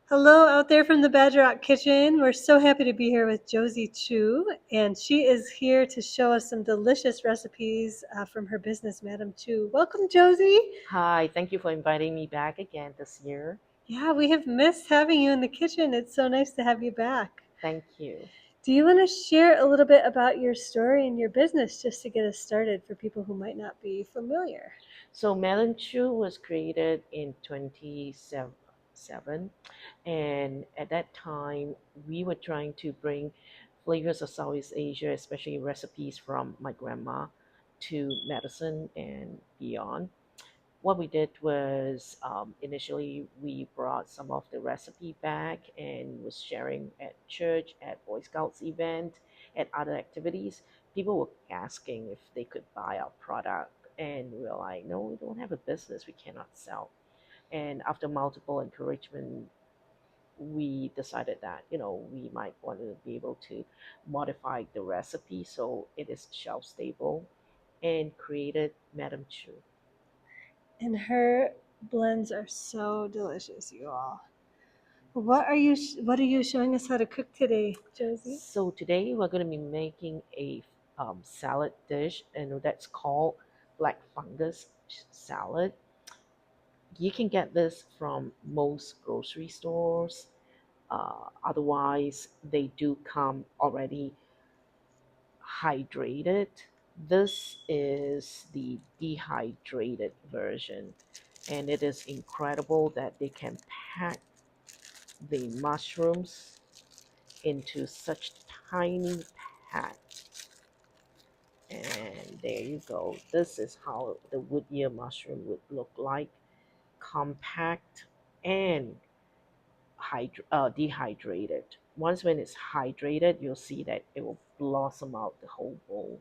Hello out there from the Badger Rock Kitchen. We're so happy to be here with Josey Chu, and she is here to show us some delicious recipes from her business, Madam Chu. Welcome, Josey. Hi, thank you for inviting me back again this year. Yeah, we have missed having you in the kitchen. It's so nice to have you back. Thank you. Do you want to share a little bit about your story and your business just to get us started for people who might not be familiar? So, Melon Chew was created in 2007, and at that time, we were trying to bring flavors of Southeast Asia, especially recipes from my grandma, to Madison and beyond. What we did was initially we brought some of the recipe back and was sharing at church, at Boy Scouts event, at other activities. People were asking if they could buy our product, and we were like, no, we don't have a business, we cannot sell. And after multiple encouragement, we decided that we might want to be able to modify the recipe so it is shelf stable, and created Madam Chu. And her blends are so delicious, you all. What are you showing us how to cook today, Josie? So today we're going to be making a salad dish, and that's called black fungus salad. You can get this from most grocery stores. Otherwise, they do come already hydrated. This is the dehydrated version, and it is incredible that they can pack the mushrooms into such tiny packs. And there you go. This is how the wood ear mushroom would look like, compact and dehydrated. Once when it's hydrated, you'll see that it will blossom out the whole bowl.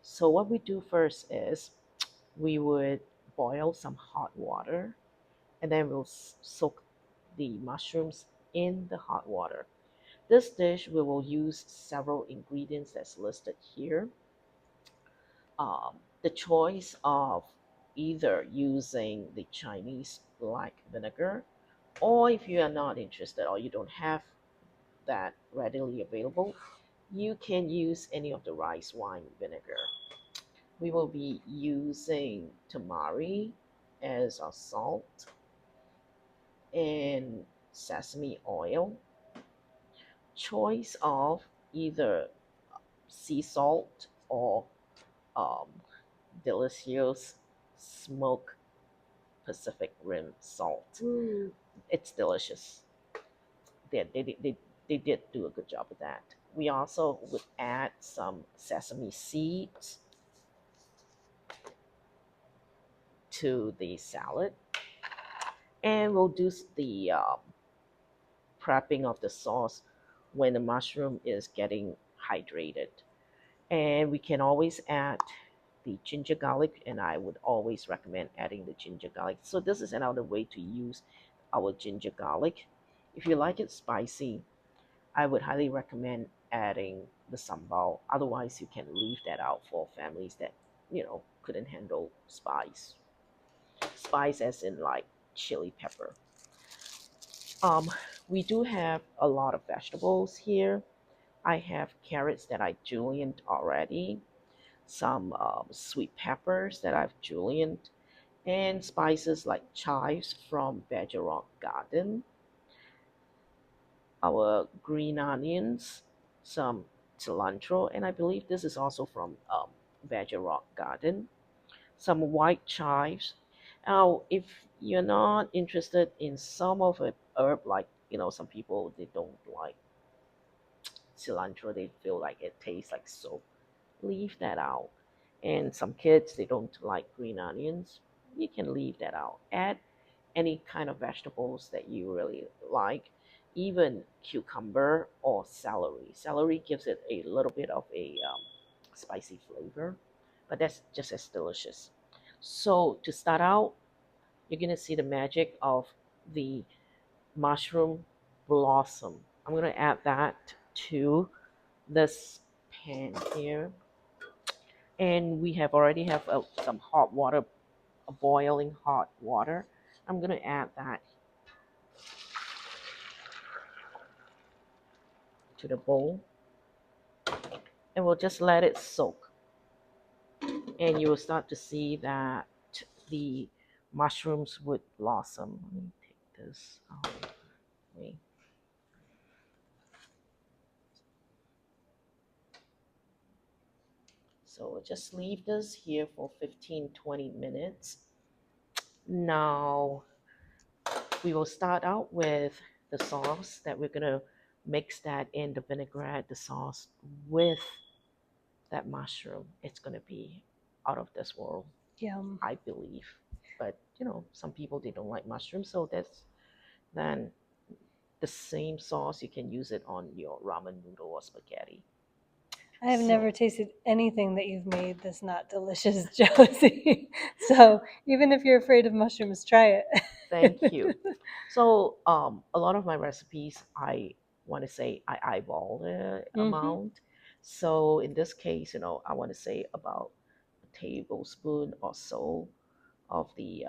So what we do first is we would boil some hot water, and then we'll soak the mushrooms in the hot water. This dish we will use several ingredients that's listed here. The choice of either using the Chinese black vinegar, or if you are not interested or you don't have that readily available, you can use any of the rice wine vinegar. We will be using tamari as our salt, and sesame oil. Choice of either sea salt or um, delicious smoked Pacific Rim salt. Ooh. It's delicious. They did do a good job with that. We also would add some sesame seeds to the salad, and we'll do the prepping of the sauce when the mushroom is getting hydrated. And we can always add the ginger garlic, and I would always recommend adding the ginger garlic. So this is another way to use our ginger garlic. If you like it spicy, I would highly recommend adding the sambal. Otherwise, you can leave that out for families that couldn't handle spice. Spice as in like chili pepper. Um, we do have a lot of vegetables here. I have carrots that I julienned already, some sweet peppers that I've julienned, and spices like chives from Badger Rock Garden, our green onions, some cilantro, and I believe this is also from Badger Rock Garden, some white chives. Now, if you're not interested in some of a herb, like some people they don't like cilantro, they feel like it tastes like soap, leave that out. And some kids they don't like green onions, you can leave that out. Add any kind of vegetables that you really like, even cucumber or celery. Celery gives it a little bit of a spicy flavor, but that's just as delicious. So to start out, you're gonna see the magic of the mushroom blossom. I'm gonna add that to this pan here, and we have already have some hot water, a boiling hot water. I'm gonna add that to the bowl, and we'll just let it soak. And you will start to see that the mushrooms would blossom. Let me take this out. Wait. So we'll just leave this here for 15-20 minutes. Now we will start out with the sauce that we're gonna mix that in the vinaigrette, the sauce with that mushroom. It's gonna be out of this world, Yum. I believe. But some people they don't like mushrooms, so that's then the same sauce you can use it on your ramen noodle or spaghetti. I have So never tasted anything that you've made that's not delicious, Josie. So even if you're afraid of mushrooms, try thank you. it. So a lot of my recipes, I want to say I eyeball the Hmm. amount. So in this case, I want to say about a tablespoon or so of the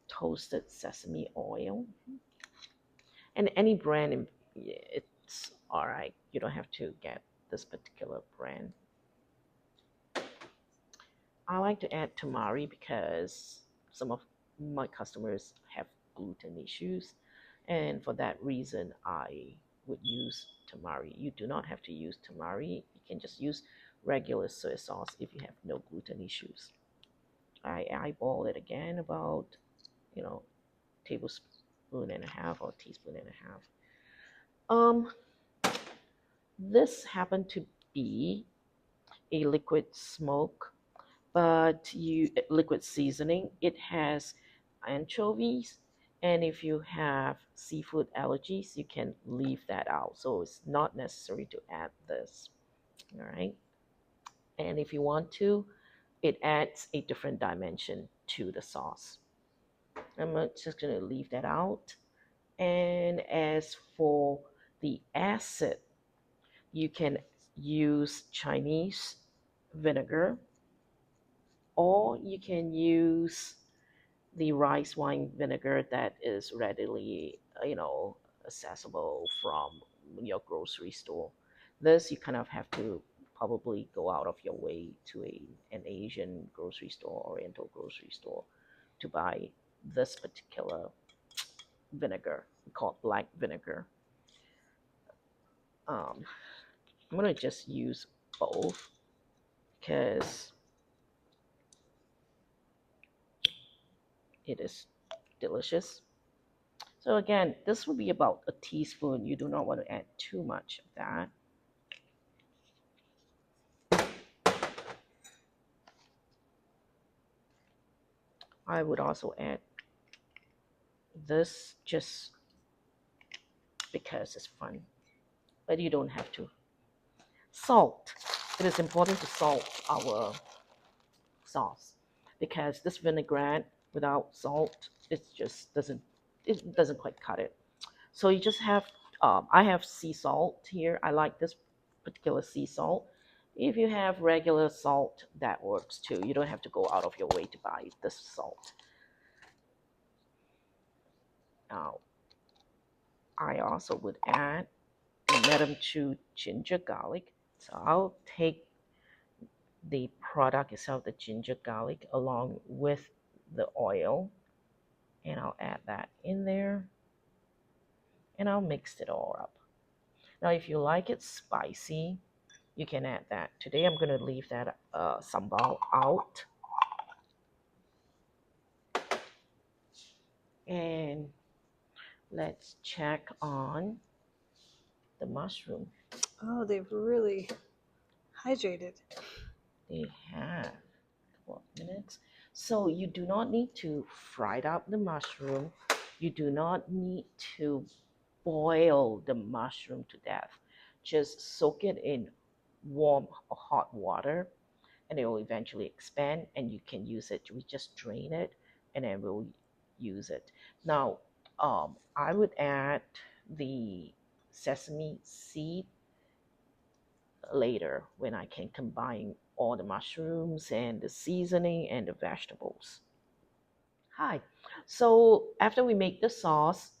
toasted sesame oil. And any brand, it's all right. You don't have to get this particular brand. I like to add tamari because some of my customers have gluten issues, and for that reason, I would use tamari. You do not have to use tamari, you can just use regular soy sauce if you have no gluten issues. I eyeball it again about, you know, tablespoon and a half or teaspoon and a half. Um, this happened to be a liquid smoke, but you liquid seasoning. It has anchovies, and if you have seafood allergies, you can leave that out. So it's not necessary to add this. All right, and if you want to, it adds a different dimension to the sauce. I'm just gonna leave that out. And as for the acid, you can use Chinese vinegar, or you can use the rice wine vinegar that is readily, accessible from your grocery store. This you kind of have to probably go out of your way to an Asian grocery store, Oriental grocery store, to buy this particular vinegar called black vinegar. Um, I'm gonna just use both because it is delicious. So again, this will be about a teaspoon. You do not want to add too much of that. I would also add this just because it's fun, but you don't have to. Salt. It is important to salt our sauce because this vinaigrette without salt, it doesn't quite cut it. So you just have, I have sea salt here. I like this particular sea salt. If you have regular salt, that works too. You don't have to go out of your way to buy this salt. Now, I also would add Madam Chu ginger garlic. So I'll take the product itself, the ginger garlic, along with the oil, and I'll add that in there, and I'll mix it all up. Now, if you like it spicy, you can add that. Today, I'm going to leave that sambal out, and let's check on the mushroom. Oh, they've really hydrated. They have 12 minutes. So you do not need to fry up the mushroom. You do not need to boil the mushroom to death. Just soak it in warm or hot water, and it will eventually expand, and you can use it. We just drain it, and then we'll use it. Now, I would add the sesame seed later when I can combine all the mushrooms and the seasoning and the vegetables. Hi. So after we make the sauce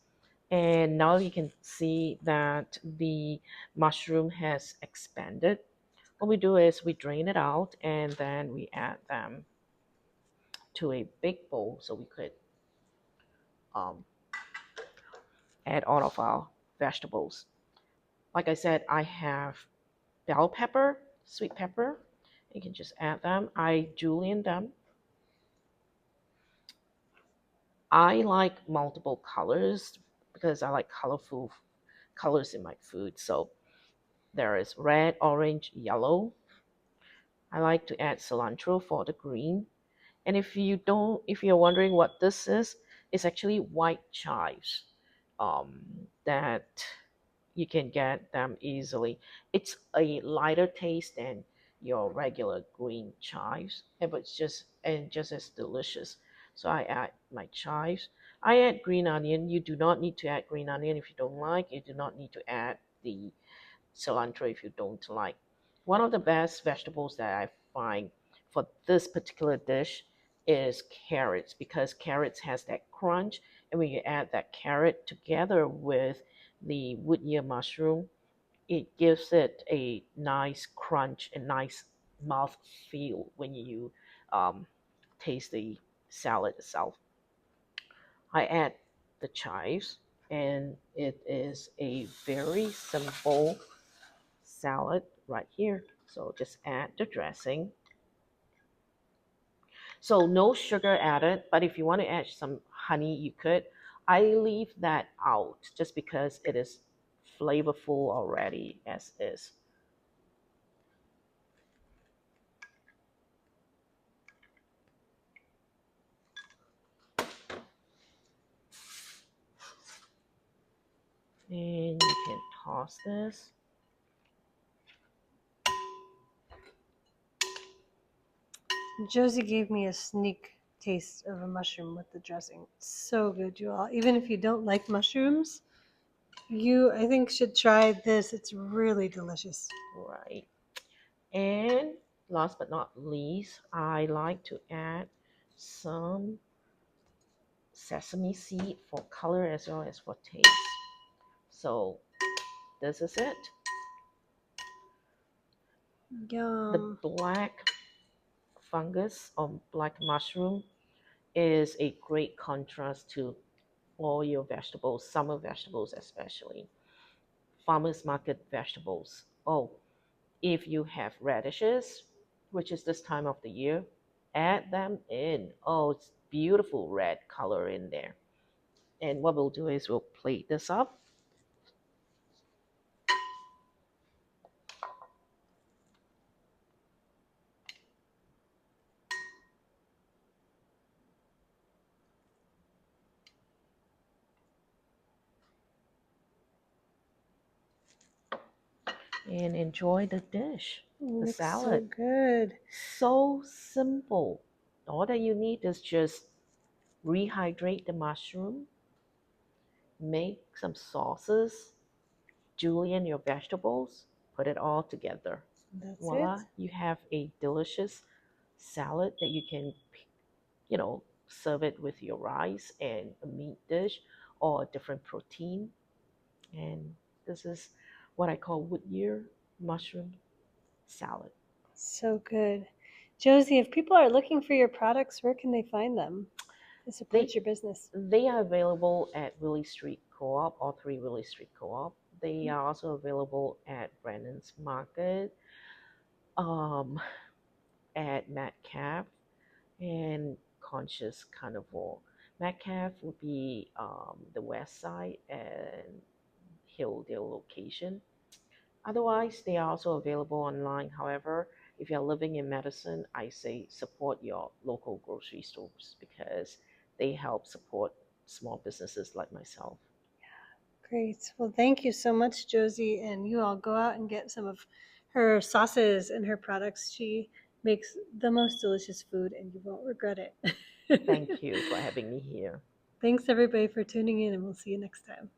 And now you can see that the mushroom has expanded. What we do is we drain it out and then we add them to a big bowl so we could um, add all of our vegetables. Like I said, I have bell pepper, sweet pepper. You can just add them. I julienne them. I like multiple colors because I like colorful colors in my food. So there is red, orange, yellow. I like to add cilantro for the green. And if you're wondering what this is, it's actually white chives that you can get them easily. It's a lighter taste than your regular green chives, but it's just as delicious. So I add my chives. I add green onion. You do not need to add green onion if you don't like. You do not need to add the cilantro if you don't like. One of the best vegetables that I find for this particular dish is carrots because carrots has that crunch, and when you add that carrot together with the wood ear mushroom, it gives it a nice crunch and nice mouth feel when you um, taste the salad itself. I add the chives, and it is a very simple salad right here. So just add the dressing. So no sugar added, but if you want to add some honey, you could. I leave that out just because it is flavorful already as is. And you can toss this. Josie gave me a sneak taste of a mushroom with the dressing. So good, you all. Even if you don't like mushrooms, you, I think, should try this. It's really delicious. Right. And last but not least, I like to add some sesame seed for color as well as for taste. So this is it. The Yum. black fungus or black mushroom is a great contrast to all your vegetables, summer vegetables especially, farmers market vegetables. Oh, if you have radishes, which is this time of the year, add them in. Oh, it's beautiful red color in there. And what we'll do is we'll plate this up and enjoy the dish, the Looks so salad. good. So simple. All that you need is just rehydrate the mushroom, make some sauces, julienne your vegetables, put it all together. That's it. Voila, you have a delicious salad that you can, serve it with your rice and a meat dish or a different protein. And this is what I call wood ear mushroom salad. So good. Josie, if people are looking for your products, where can they find them to support They your business? they are available at Willie Street Co-op, all three Willie Street Co-op. They are also available at Brandon's Market, um, at Metcalf, and Conscious Carnivore. Metcalf would be the west side and Hilldale location. Otherwise, they are also available online. However, if you're living in Madison, I say support your local grocery stores because they help support small businesses like myself. Great. Well, thank you so much, Josie. And you all go out and get some of her sauces and her products. She makes the most delicious food, and you won't regret it. Thank you for having me here. Thanks, everybody, for tuning in, and we'll see you next time.